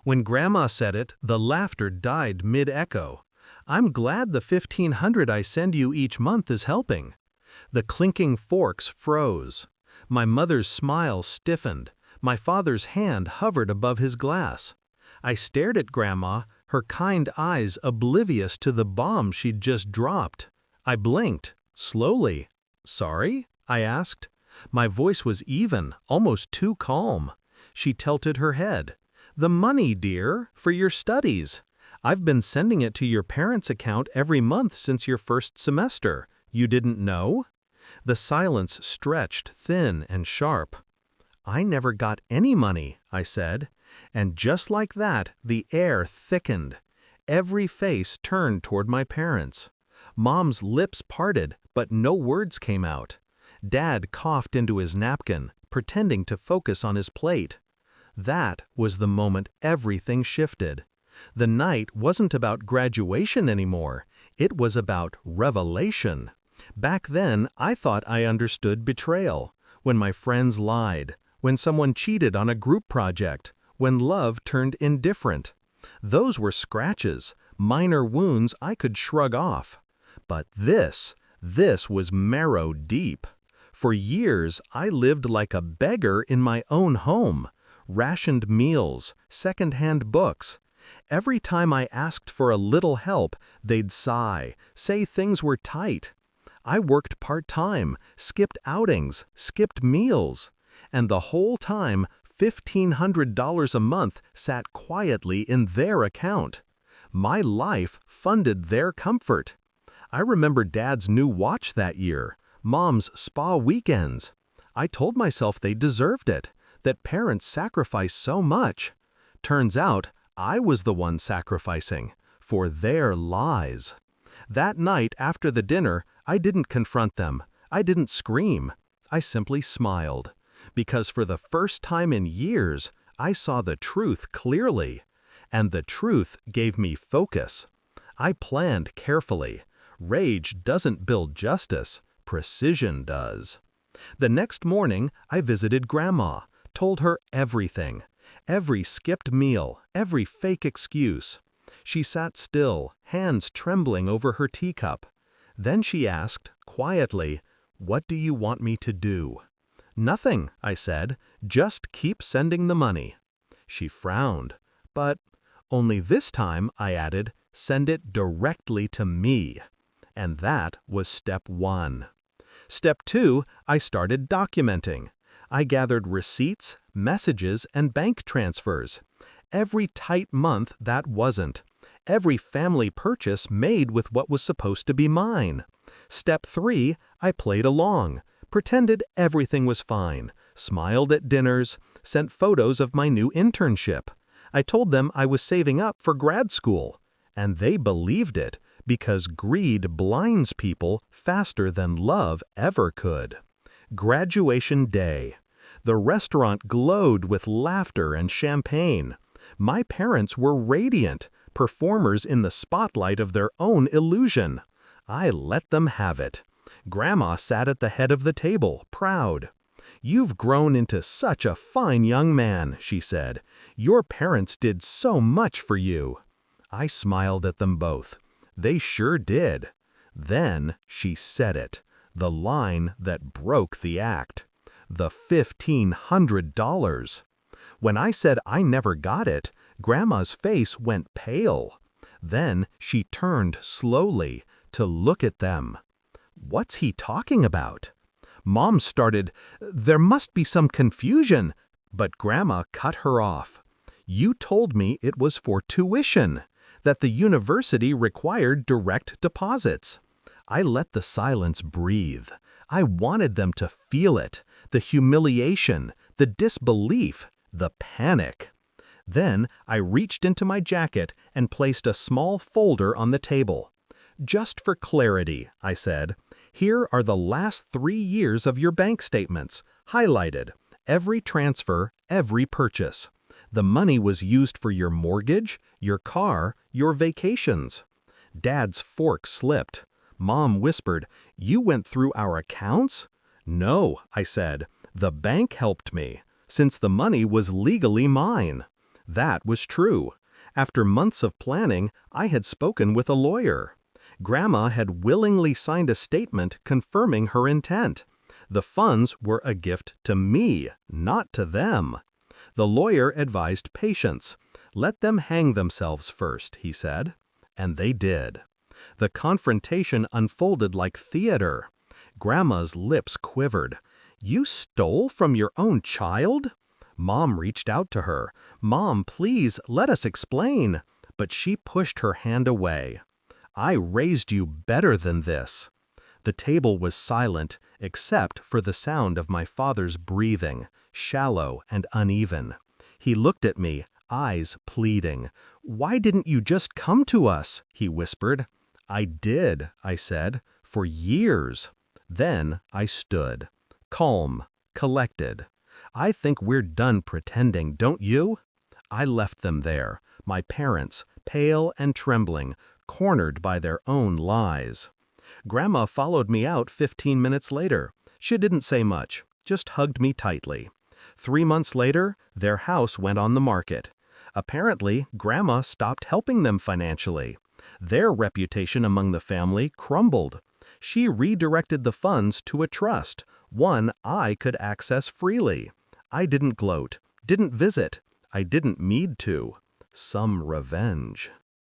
When Grandma said it, the laughter died mid-echo. I'm glad the 1,500 I send you each month is helping. The clinking forks froze. My mother's smile stiffened. My father's hand hovered above his glass. I stared at Grandma, her kind eyes oblivious to the bomb she'd just dropped. I blinked, slowly. "Sorry?" I asked. My voice was even, almost too calm. She tilted her head. "The money, dear, for your studies. I've been sending it to your parents' account every month since your first semester. You didn't know?" The silence stretched thin and sharp. "I never got any money," I said. And just like that, the air thickened. Every face turned toward my parents. Mom's lips parted, but no words came out. Dad coughed into his napkin, pretending to focus on his plate. That was the moment everything shifted. The night wasn't about graduation anymore. It was about revelation. Back then, I thought I understood betrayal. When my friends lied, when someone cheated on a group project, when love turned indifferent. Those were scratches, minor wounds I could shrug off. But this was marrow deep. For years, I lived like a beggar in my own home. Rationed meals, second-hand books. Every time I asked for a little help, they'd sigh, say things were tight. I worked part-time, skipped outings, skipped meals. And the whole time, $1,500 a month sat quietly in their account. My life funded their comfort. I remember Dad's new watch that year, Mom's spa weekends. I told myself they deserved it, that parents sacrifice so much. Turns out, I was the one sacrificing for their lies. That night after the dinner, I didn't confront them. I didn't scream. I simply smiled. Because for the first time in years, I saw the truth clearly. And the truth gave me focus. I planned carefully. Rage doesn't build justice, precision does. The next morning, I visited Grandma, told her everything. Every skipped meal, every fake excuse. She sat still, hands trembling over her teacup. Then she asked, quietly, "What do you want me to do?" "Nothing," I said, "just keep sending the money." She frowned. "But only this time," I added, "send it directly to me." And that was step 1. Step 2, I started documenting. I gathered receipts, messages, and bank transfers. Every tight month that wasn't. Every family purchase made with what was supposed to be mine. Step 3, I played along, pretended everything was fine, smiled at dinners, sent photos of my new internship. I told them I was saving up for grad school. And they believed it, because greed blinds people faster than love ever could. Graduation day. The restaurant glowed with laughter and champagne. My parents were radiant, performers in the spotlight of their own illusion. I let them have it. Grandma sat at the head of the table, proud. "You've grown into such a fine young man," she said. "Your parents did so much for you." I smiled at them both. They sure did. Then she said it, the line that broke the act. The $1,500. When I said I never got it, Grandma's face went pale. Then she turned slowly to look at them. "What's he talking about?" Mom started, "There must be some confusion," but Grandma cut her off. "You told me it was for tuition, that the university required direct deposits." I let the silence breathe. I wanted them to feel it, the humiliation, the disbelief, the panic. Then I reached into my jacket and placed a small folder on the table. "Just for clarity," I said, "here are the last 3 years of your bank statements, highlighted, every transfer, every purchase. The money was used for your mortgage, your car, your vacations." Dad's fork slipped. Mom whispered, "You went through our accounts?" "No," I said, "the bank helped me, since the money was legally mine." That was true. After months of planning, I had spoken with a lawyer. Grandma had willingly signed a statement confirming her intent. The funds were a gift to me, not to them. The lawyer advised patience. Let them hang themselves first, he said. And they did. The confrontation unfolded like theater. Grandma's lips quivered. You stole from your own child? Mom reached out to her. Mom, please, let us explain. But she pushed her hand away. I raised you better than this. The table was silent, except for the sound of my father's breathing, shallow and uneven. He looked at me, eyes pleading. Why didn't you just come to us? He whispered. I did, I said, for years. Then I stood, calm, collected. I think we're done pretending, don't you? I left them there, my parents, pale and trembling, cornered by their own lies. Grandma followed me out 15 minutes later. She didn't say much, just hugged me tightly. 3 months later, their house went on the market. Apparently, Grandma stopped helping them financially. Their reputation among the family crumbled. She redirected the funds to a trust, one I could access freely. I didn't gloat, didn't visit. I didn't need to. Some revenge.